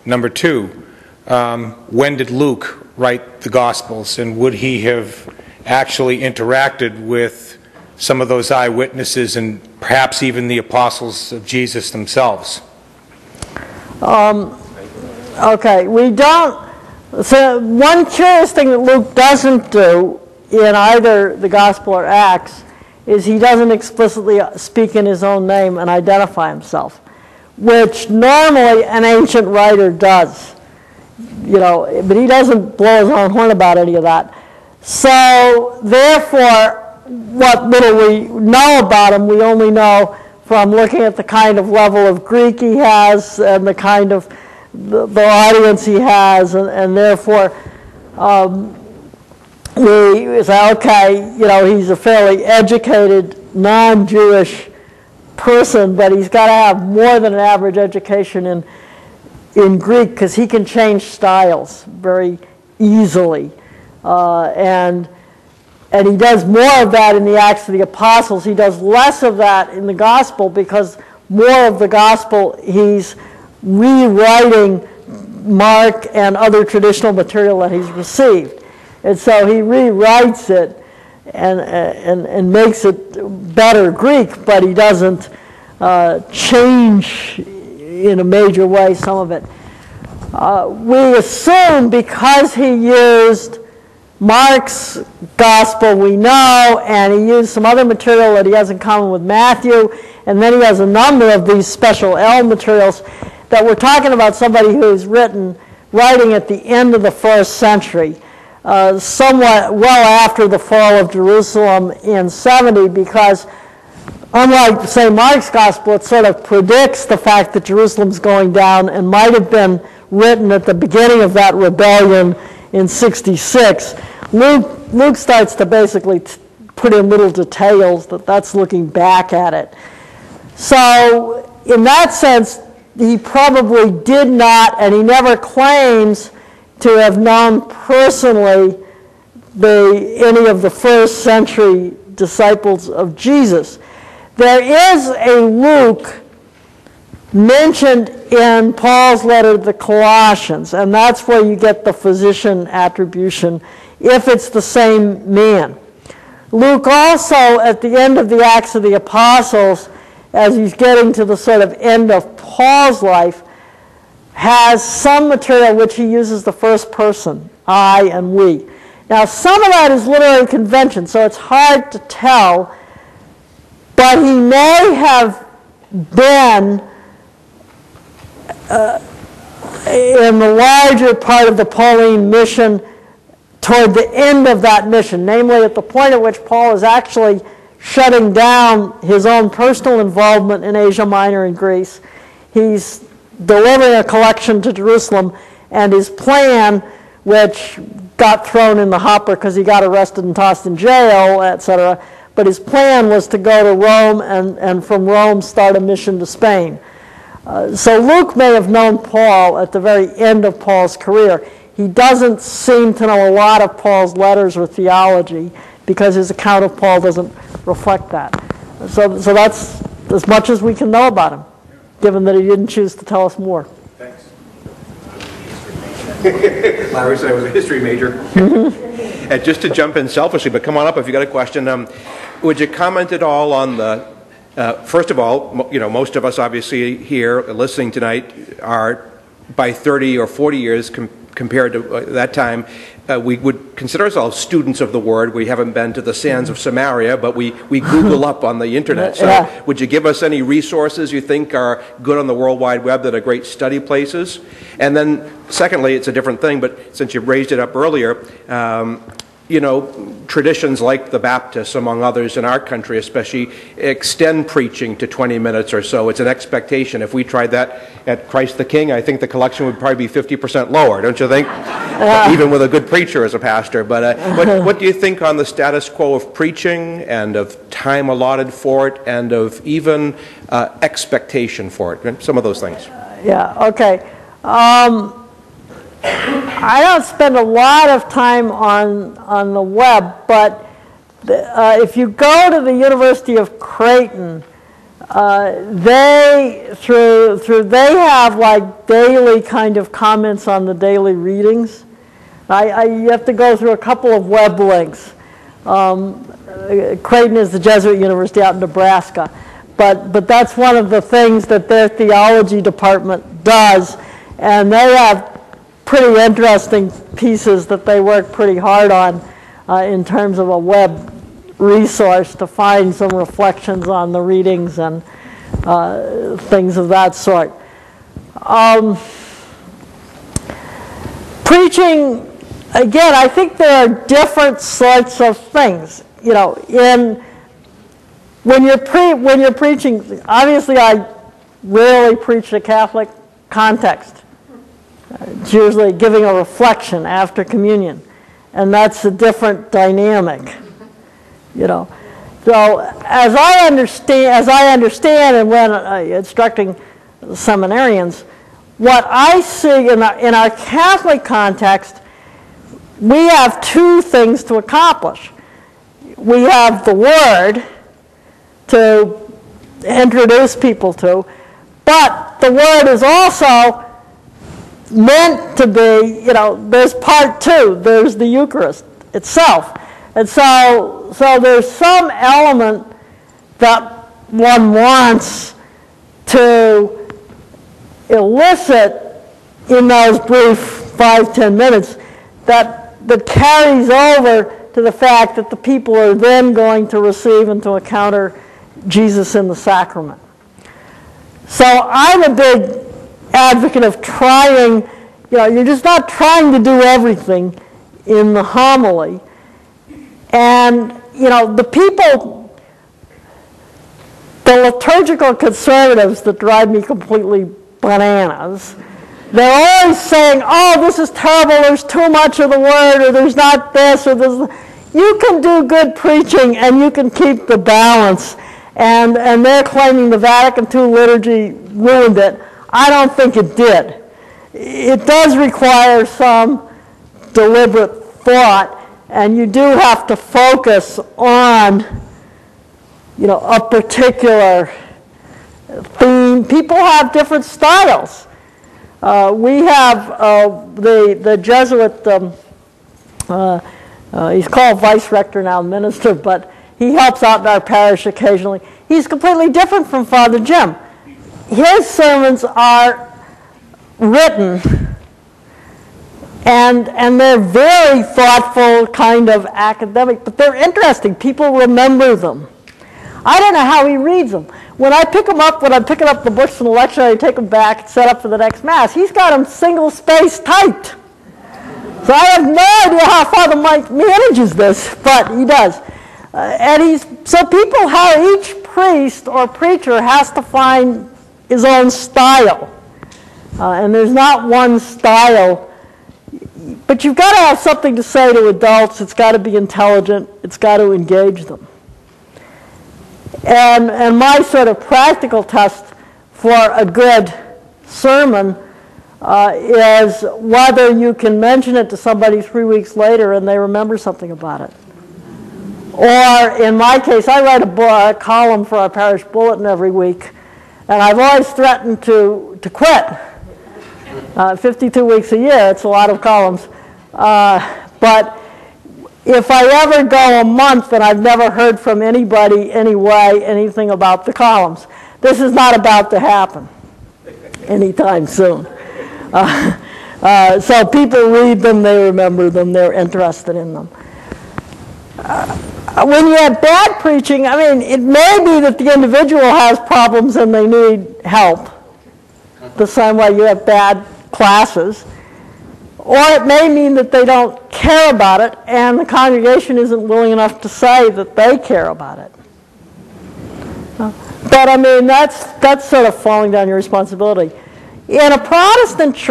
Number two, when did Luke write the Gospels, and would he have actually interacted with some of those eyewitnesses and perhaps even the apostles of Jesus themselves? Okay, we don't. So one curious thing that Luke doesn't do in either the Gospel or Acts is he doesn't explicitly speak in his own name and identify himself, which normally an ancient writer does. You know, but he doesn't blow his own horn about any of that. So therefore, what little we know about him, we only know from looking at the kind of level of Greek he has and the kind of the audience he has, and therefore we say, okay, you know, he's a fairly educated, non-Jewish person, but he's got to have more than an average education in Greek because he can change styles very easily, and he does more of that in the Acts of the Apostles. He does less of that in the Gospel because more of the Gospel he's rewriting Mark and other traditional material that he's received. And so he rewrites it and makes it better Greek, but he doesn't change in a major way some of it. We assume because he used Mark's Gospel, we know, and he used some other material that he has in common with Matthew, and then he has a number of these special L materials, that we're talking about somebody who's writing at the end of the first century, somewhat well after the fall of Jerusalem in 70, because unlike, say, Mark's Gospel, it sort of predicts the fact that Jerusalem's going down and might have been written at the beginning of that rebellion in 66. Luke starts to basically put in little details that's looking back at it. So in that sense, he probably did not, and he never claims to have known personally any of the first century disciples of Jesus. There is a Luke mentioned in Paul's letter to the Colossians, and that's where you get the physician attribution, if it's the same man. Luke also, at the end of the Acts of the Apostles, as he's getting to the sort of end of Paul's life, has some material which he uses the first person, I and we. Now, some of that is literary convention, so it's hard to tell, but he may have been in the larger part of the Pauline mission toward the end of that mission, namely at the point at which Paul is actually shutting down his own personal involvement in Asia Minor and Greece. He's delivering a collection to Jerusalem, and his plan, which got thrown in the hopper because he got arrested and tossed in jail, etc., but his plan was to go to Rome and from Rome start a mission to Spain. So Luke may have known Paul at the very end of Paul's career. He doesn't seem to know a lot of Paul's letters or theology because his account of Paul doesn't reflect that. So that's as much as we can know about him, given that he didn't choose to tell us more. Thanks. Larry said I was a history major. And just to jump in selfishly, but come on up if you got a question. Would you comment at all on the, first of all, you know, most of us obviously here listening tonight are by 30 or 40 years compared to that time, we would consider ourselves students of the Word. We haven't been to the sands of Samaria, but we Google up on the internet. So would you give us any resources you think are good on the World Wide Web that are great study places? And then secondly, it's a different thing, but since you raised it up earlier, you know, traditions like the Baptists, among others in our country especially, extend preaching to 20 minutes or so. It's an expectation. If we tried that at Christ the King, I think the collection would probably be 50% lower, don't you think? Even with a good preacher as a pastor. But what do you think on the status quo of preaching and of time allotted for it and of even expectation for it? Some of those things. Yeah, okay. I don't spend a lot of time on the web, but if you go to the University of Creighton they have like daily kind of comments on the daily readings. You have to go through a couple of web links. Creighton is the Jesuit university out in Nebraska, but that's one of the things that their theology department does, and they have pretty interesting pieces that they work pretty hard on in terms of a web resource to find some reflections on the readings and things of that sort. Preaching, again, I think there are different sorts of things. You know, when you're preaching, obviously I rarely preach a Catholic context. It's usually giving a reflection after communion, and that's a different dynamic. You know, so as I understand, and when instructing seminarians, what I see in our Catholic context, we have two things to accomplish. We have the Word to introduce people to, but the Word is also meant to be, you know, there's part two, there's the Eucharist itself. And so there's some element that one wants to elicit in those brief 5-10 minutes that carries over to the fact that the people are then going to receive and to encounter Jesus in the sacrament. So I'm a big advocate of trying, you know, you're just not trying to do everything in the homily. And, you know, the liturgical conservatives that drive me completely bananas, they're always saying, oh, this is terrible, there's too much of the Word, or there's not this, or there's... You can do good preaching and you can keep the balance. And they're claiming the Vatican II liturgy ruined it. I don't think it did. It does require some deliberate thought, and you do have to focus on, you know, a particular theme. People have different styles. We have the Jesuit, he's called vice rector now, minister, but he helps out in our parish occasionally. He's completely different from Father Jim. His sermons are written, and they're very thoughtful, kind of academic, but they're interesting. People remember them. I don't know how he reads them. When I pick them up, when I'm picking up the books from the lectionary, I take them back and set up for the next Mass. He's got them single-space typed. So I have no idea how Father Mike manages this, but he does. So people, how each priest or preacher has to find his own style. And there's not one style. But you've got to have something to say to adults. It's got to be intelligent. It's got to engage them. And my sort of practical test for a good sermon is whether you can mention it to somebody 3 weeks later and they remember something about it. Or in my case, I write a column for our parish bulletin every week, and I've always threatened to quit. 52 weeks a year, it's a lot of columns. But if I ever go a month and I've never heard from anybody anyway anything about the columns, this is not about to happen anytime soon. So people read them, they remember them, they're interested in them. When you have bad preaching, I mean, it may be that the individual has problems and they need help, the same way you have bad classes. Or it may mean that they don't care about it and the congregation isn't willing enough to say that they care about it. But I mean, that's sort of falling down your responsibility. In a Protestant church,